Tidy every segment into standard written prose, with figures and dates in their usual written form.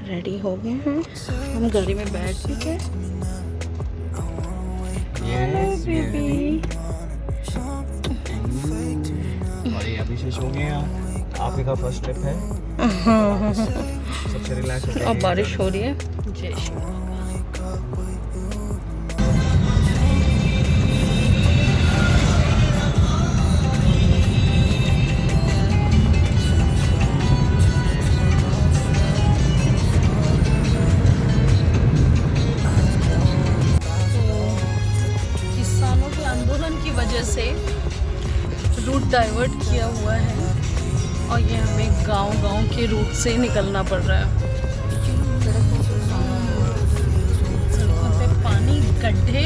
Ready हो गए हैं हम, गाड़ी में बैठ चुके। बेबी और ये अभी से सो गए हैं। आपके का फर्स्ट ट्रिप है। सबसे रिलैक्स हो अब बारिश हो रही है। जय श्री की वजह से रूट डाइवर्ट किया हुआ है और ये हमें गांव के रूट से निकलना पड़ रहा है। सड़कों पे पानी, गड्ढे,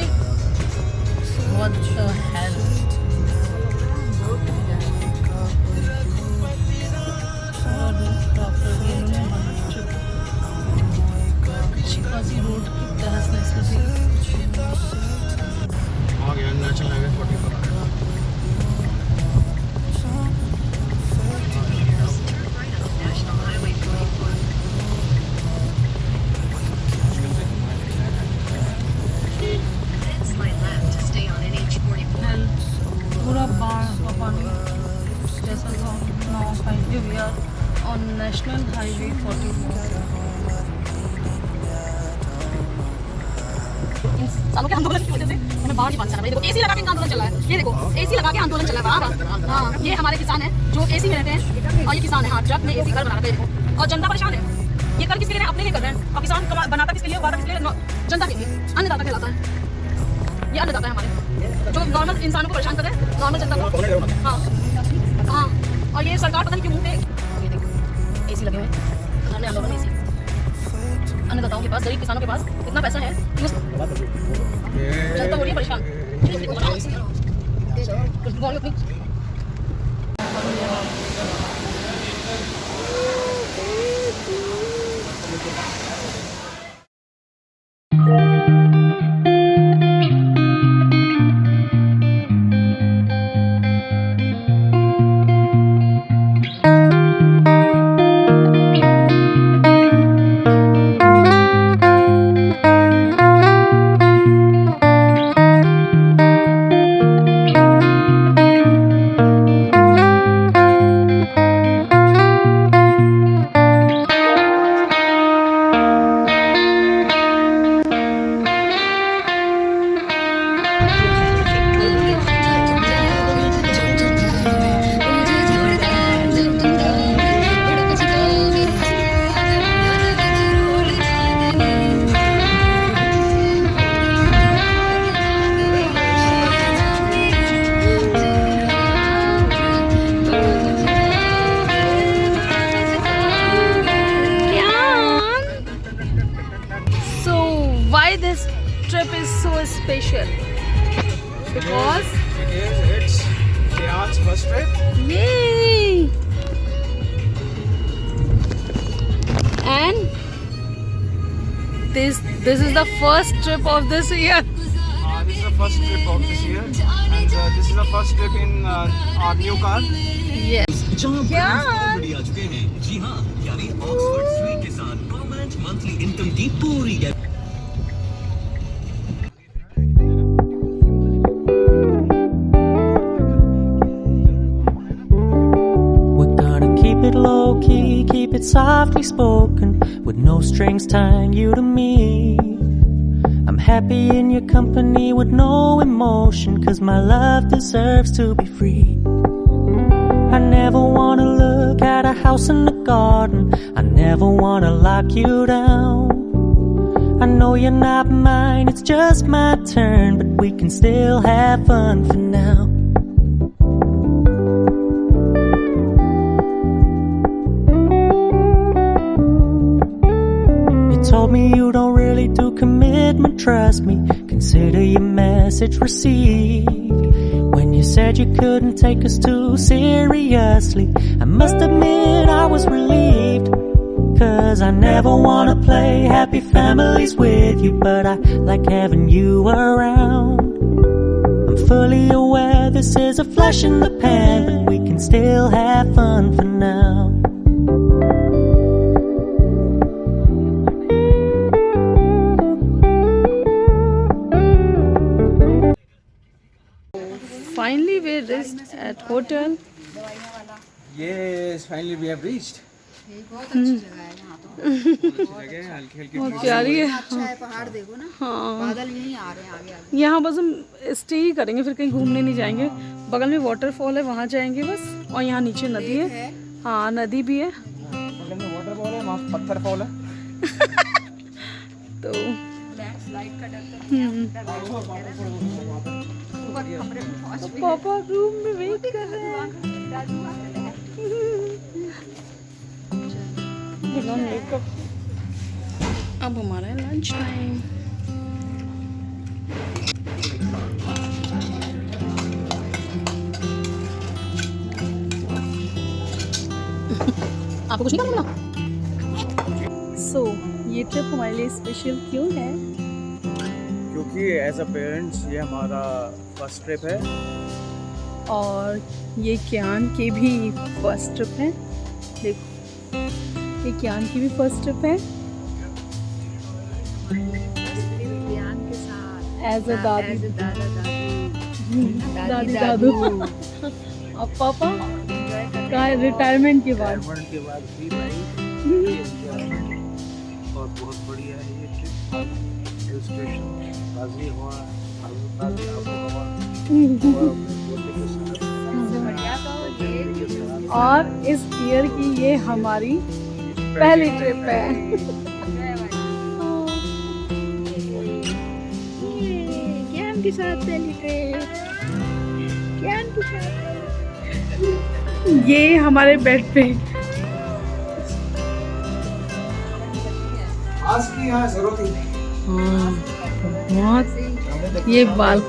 व्हाट द हेल। अच्छी खासी रोड की तहस नहस कर दी। National highway 44। पूरा बाढ़ का पानी जैसा था। Now finally we are on national highway 44। सालों के आंदोलन की वजह से हमें बाहर नहीं बात चल रहा है। देखो एसी लगा के इनका आंदोलन चल रहा है। ये देखो एसी लगा के आंदोलन चल रहा है बराबर। हाँ, ये हमारे किसान हैं जो एसी में रहते हैं और ये किसान है। हाँ, ट्रक में एसी घर बना रहे हैं देखो। और जनता परेशान है। ये कर किसके लिए? अपने लिए कर रहे हैं। और किसान बनाता किसके लिए? वादा किसके लिए? जनता के लिए। अन्नदाता कहलाता है। ये अन्नदाता है हमारे, जो नॉर्मल इंसानों को परेशान कर रहे हैं, नॉर्मल जनता को। हाँ हाँ, और ये सरकार पता नहीं क्यों मुँह पे ये देखो एसी लगे हुए हैं। घर में आंदोलन एसी। अन्नदाताओं के पास, गरीब किसानों के पास इतना पैसा है कि जनता हो रही है परेशान। Why this trip is so special? Because it's Kiran's first trip. yay! And this is the first trip of this year. This is the first trip of this year, and this is the first trip in our new car. Yes. क्या? आ चुके हैं। जी हाँ, यानी Oxford sweet के साथ government monthly income की पूरी low key, keep it softly spoken, with no strings tying you to me. I'm happy in your company with no emotion, 'cause my love deserves to be free. I never wanna look at a house in the garden, I never wanna lock you down. I know you're not mine, it's just my turn, but we can still have fun for now. Told me you don't really do commitment, trust me, consider your message received. When you said you couldn't take us too seriously, I must admit I was relieved. 'Cause I never wanna play happy families with you, but I like having you around. I'm fully aware this is a flash in the pan, but we can still have fun for now. Finally we reached at hotel. Yes, finally we have reached. बहुत अच्छी जगह है यहाँ तो। जगह हल्की हल्की बहुत प्यारी है। अच्छा है, पहाड़ देखो ना, हाँ, बादल यहीं आ रहे हैं आगे आगे। यहाँ बस हम स्टे ही करेंगे, फिर कहीं घूमने नहीं जाएंगे। बगल में वाटरफॉल है, वहाँ जाएंगे बस। और यहाँ नीचे नदी है। हाँ, नदी भी है। बगल में वाटरफॉल है, वहाँ पत्थर फॉल है। तो लैंडस्लाइड का डर पापा रूम में वेट कर रहे हैं। बिना मेकअप। अब हमारा है लंच टाइम। आपको कुछ नहीं करना? सो ये ट्रिप हमारे लिए स्पेशल क्यों है? क्योंकि एज अ पेरेंट्स ये हमारा फर्स्ट ट्रिप है। और ये कियान की भी फर्स्ट ट्रिप है। देखो, ये कियान की भी फर्स्ट ट्रिप है एज अ दादी दादी दादू। अब पापा का रिटायरमेंट के बाद फ्री लाइफ और बहुत बढ़िया है ये ट्रिप। हिल स्टेशन, ताज़ी हवा, ताज़ी आबोहवा और अपने पोते के साथ। और इस ईयर की ये हमारी पहली ट्रिप है। ज्ञान के साथ पहली ट्रिप, ज्ञान के साथ। ये हमारे बेड पे आज की यहाँ जरूरत ही नहीं। हाँ, बहुत ये बाल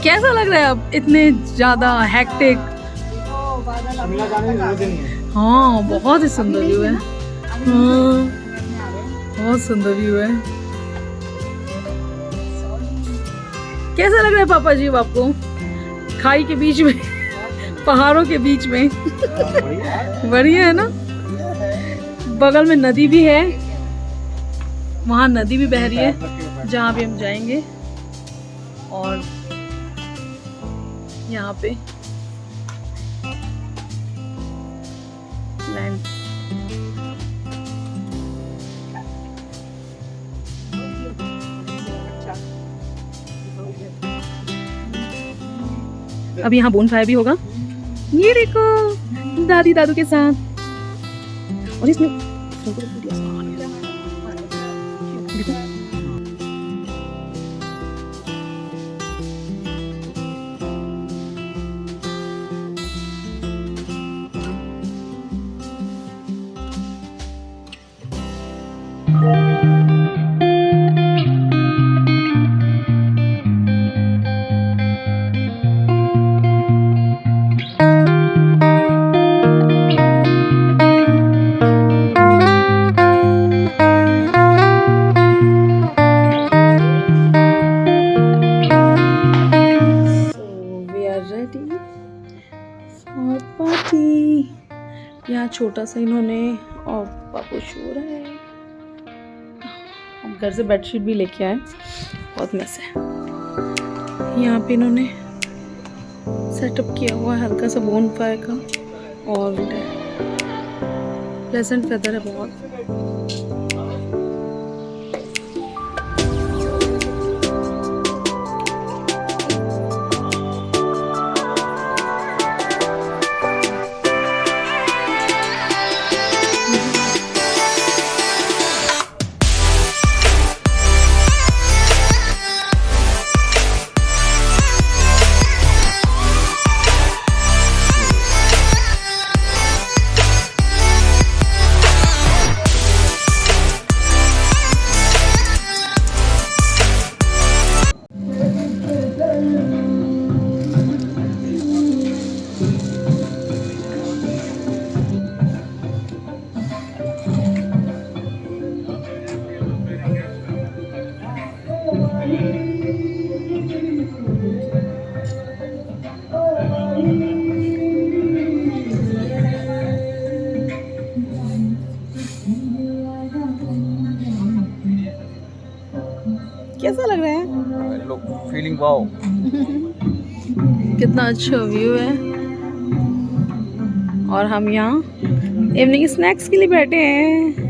कैसा लग रहा है अब इतने ज्यादा हेक्टिक? शिमला जाने की जरूरत ही नहीं है। हाँ, बहुत ही सुंदर व्यू है। हाँ, बहुत सुंदर व्यू है। कैसा लग रहा है पापा जी आपको? खाई के बीच में, पहाड़ों के बीच में। बढ़िया है ना? बगल में नदी भी है, वहाँ नदी भी बह रही है जहाँ भी हम जाएंगे। और यहाँ पे लैंड। अब यहाँ बोनफायर भी होगा। ये देखो दादी दादू के साथ। और इसमें यहाँ छोटा सा इन्होंने और पापू सो रहा है। हम घर से बेडशीट भी लेके आए, बहुत मैस है। यहाँ पे इन्होंने सेटअप किया हुआ है हल्का सा बोन फायर का। और प्लेजेंट वेदर है बहुत। feeling wow. कितना अच्छा व्यू है। और हम यहाँ इवनिंग स्नैक्स के लिए बैठे हैं।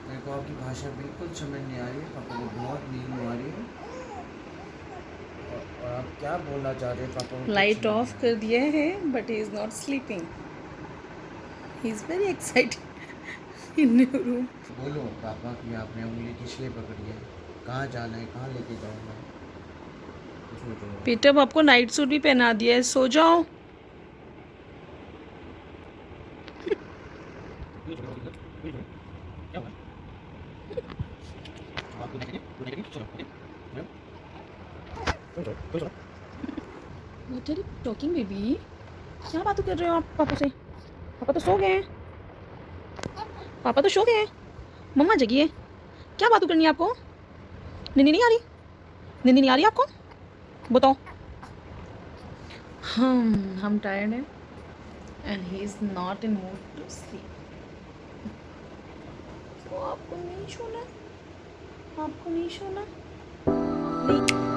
मेरे को आपकी भाषा बिल्कुल समझ नहीं आ रही है, पापा को बहुत नींद आ रही है। और आप क्या बोलना चाह रहे हैं पापा को? लाइट ऑफ कर दिया है but he is not sleeping, he is very excited in new room. बोलो पापा कि आपने उंगली किस लिए पकड़ी है, कहाँ जाना है, कहाँ लेके जाऊँगा? पीटर आपको नाइट सूट भी पहना दिया है, सो जाओ। What are you talking, baby? क्या बात कर रहे हो आप पापा से? पापा तो सो गए हैं। पापा तो सो गए हैं। मम्मा जगी है। क्या बात करनी है आपको? नींद नहीं आ रही? नींद नहीं आ रही आपको? बताओ। हम टायर्ड हैं and he is not in mood to sleep. तो आपको नहीं सोना? आपको नहीं सोना? नहीं।